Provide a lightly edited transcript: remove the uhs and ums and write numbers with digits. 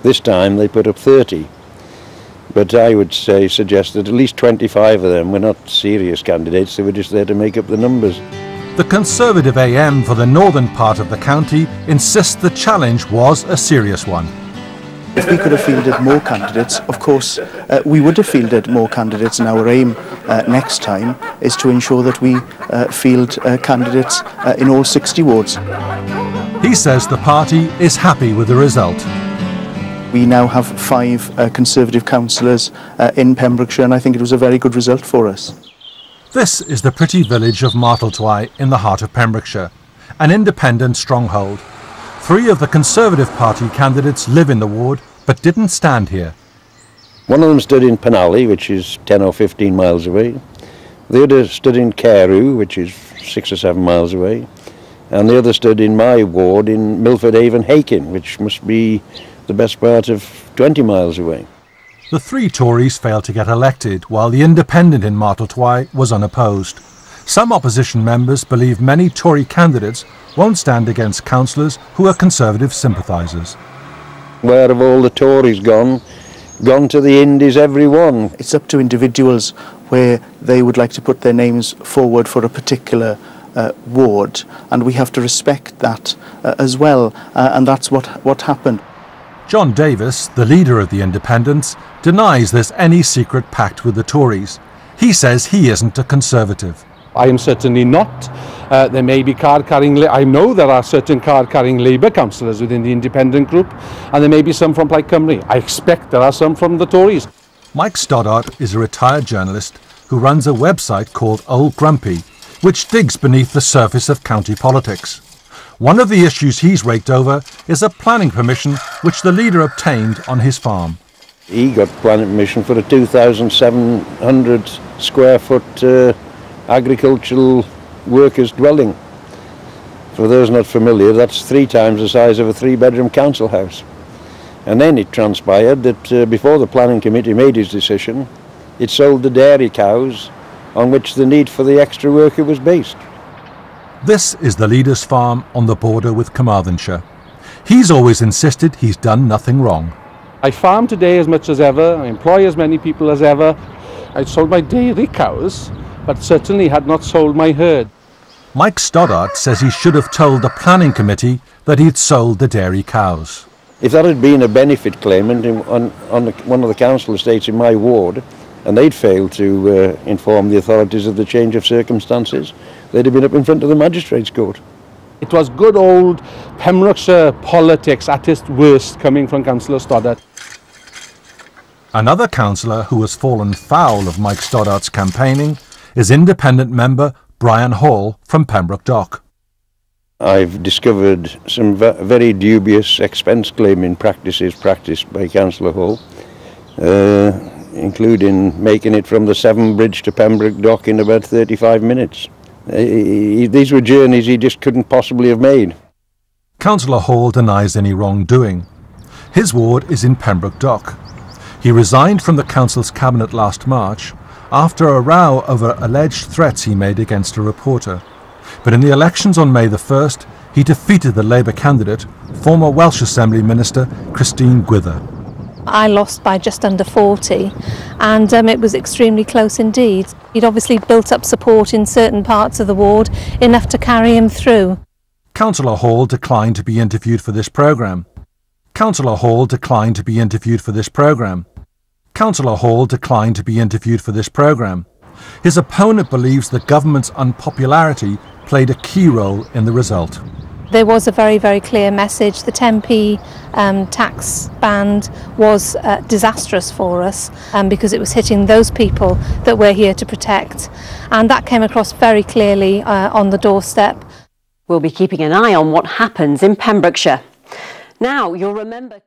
This time they put up 30. But I would suggest that at least 25 of them were not serious candidates, they were just there to make up the numbers. The Conservative AM for the northern part of the county insists the challenge was a serious one. If we could have fielded more candidates, of course, we would have fielded more candidates, and our aim next time is to ensure that we field candidates in all 60 wards. He says the party is happy with the result. We now have 5 Conservative councillors in Pembrokeshire, and I think it was a very good result for us. This is the pretty village of Marteltwy in the heart of Pembrokeshire, an independent stronghold. 3 of the Conservative Party candidates live in the ward, but didn't stand here. One of them stood in Penally, which is 10 or 15 miles away. The other stood in Cllr, which is 6 or 7 miles away. And the other stood in my ward in Milford Haven Hakin, which must be the best part of 20 miles away. The 3 Tories failed to get elected, while the independent in Marteltwy was unopposed. Some opposition members believe many Tory candidates won't stand against councillors who are Conservative sympathisers. Where have all the Tories gone? Gone to the Indies, every one. It's up to individuals where they would like to put their names forward for a particular ward, and we have to respect that as well, and that's what happened. John Davis, the leader of the Independents, denies there's any secret pact with the Tories. He says he isn't a Conservative. I am certainly not. There may be card-carrying, I know there are certain card-carrying Labour councillors within the independent group, and there may be some from Plaid Cymru. I expect there are some from the Tories. Mike Stoddart is a retired journalist who runs a website called Old Grumpy, which digs beneath the surface of county politics. One of the issues he's raked over is a planning permission which the leader obtained on his farm. He got planning permission for a 2,700 square foot agricultural workers' dwelling. For those not familiar, that's 3 times the size of a 3-bedroom council house. And then it transpired that before the planning committee made its decision, it sold the dairy cows on which the need for the extra worker was based. This is the leader's farm on the border with Carmarthenshire. He's always insisted he's done nothing wrong. I farm today as much as ever, I employ as many people as ever. I sold my dairy cows, but certainly had not sold my herd. Mike Stoddart says he should have told the planning committee that he'd sold the dairy cows. If that had been a benefit claimant on one of the council estates in my ward, and they'd failed to inform the authorities of the change of circumstances, they'd have been up in front of the magistrates' court. It was good old Pembrokeshire politics at its worst coming from Councillor Stoddart. Another councillor who has fallen foul of Mike Stoddart's campaigning is independent member Brian Hall from Pembroke Dock. I've discovered some very dubious expense claiming practices practiced by Councillor Hall, including making it from the Severn Bridge to Pembroke Dock in about 35 minutes. These were journeys he just couldn't possibly have made. Councillor Hall denies any wrongdoing. His ward is in Pembroke Dock. He resigned from the council's cabinet last March after a row over alleged threats he made against a reporter. But in the elections on May the 1st, he defeated the Labour candidate, former Welsh Assembly Minister Christine Gwither. I lost by just under 40, and it was extremely close indeed. He'd obviously built up support in certain parts of the ward, enough to carry him through. Councillor Hall declined to be interviewed for this programme. Councillor Hall declined to be interviewed for this programme. Councillor Hall declined to be interviewed for this programme. His opponent believes the government's unpopularity played a key role in the result. There was a very, very clear message. The 10p tax band was disastrous for us because it was hitting those people that we're here to protect. And that came across very clearly on the doorstep. We'll be keeping an eye on what happens in Pembrokeshire. Now, you'll remember...